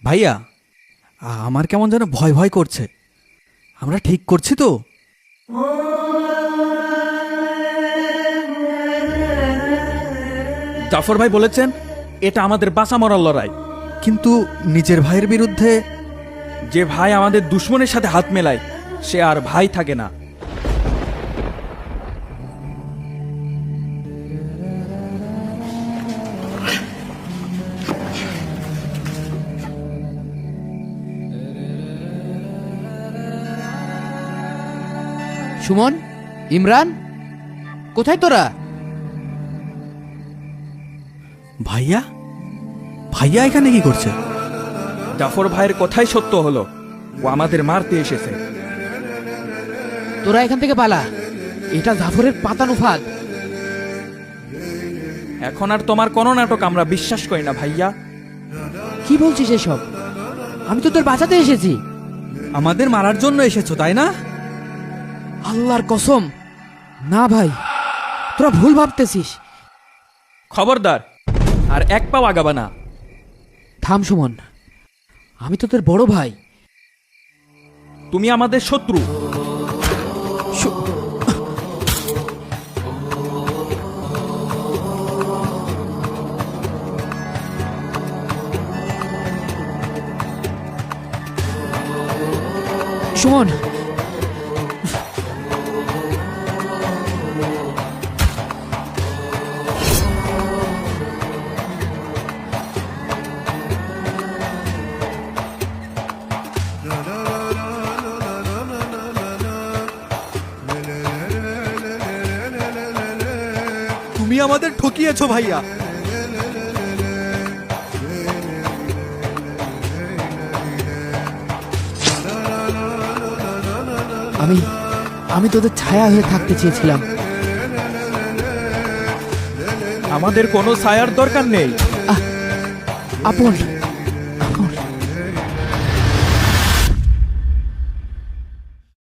ভাইয়া, আমার কেমন যেন ভয় ভয় করছে। আমরা ঠিক করছি তো? জাফর ভাই বলেছেন এটা আমাদের বাঁচা মরার লড়াই। কিন্তু নিজের ভাইয়ের বিরুদ্ধে? যে ভাই আমাদের দুশ্মনের সাথে হাত মেলায় সে আর ভাই থাকে না। সুমন, ইমরান, কোথায় তোরা? ভাইয়া, ভাইয়া এখানে কি করছে? জাফর ভাইয়ের কথাই সত্য হলো, ও আমাদের মারতে এসেছে। তোরা এখান থেকে পালা, এটা জাফরের পাতানো ফাঁদ। এখন আর তোমার কোনো নাটক আমরা বিশ্বাস করি না ভাইয়া। কি বলছিস এসব? আমি তো তোর বাঁচাতে এসেছি। আমাদের মারার জন্য এসেছো তাই না? আল্লাহর কসম, না ভাই, তোরা ভুল ভাবতেছিস। খবরদার, আর এক পাও আগাবা না। থাম সুমন, আমি তো তোর বড় ভাই। তুমি আমাদের শত্রু। সুমন, তুমি আমাদের ঠকিয়েছো ভাইয়া। আমি তোদের ছায়া হয়ে থাকতে চেয়েছিলাম। আমাদের কোনো ছায়ার দরকার নেই। আপন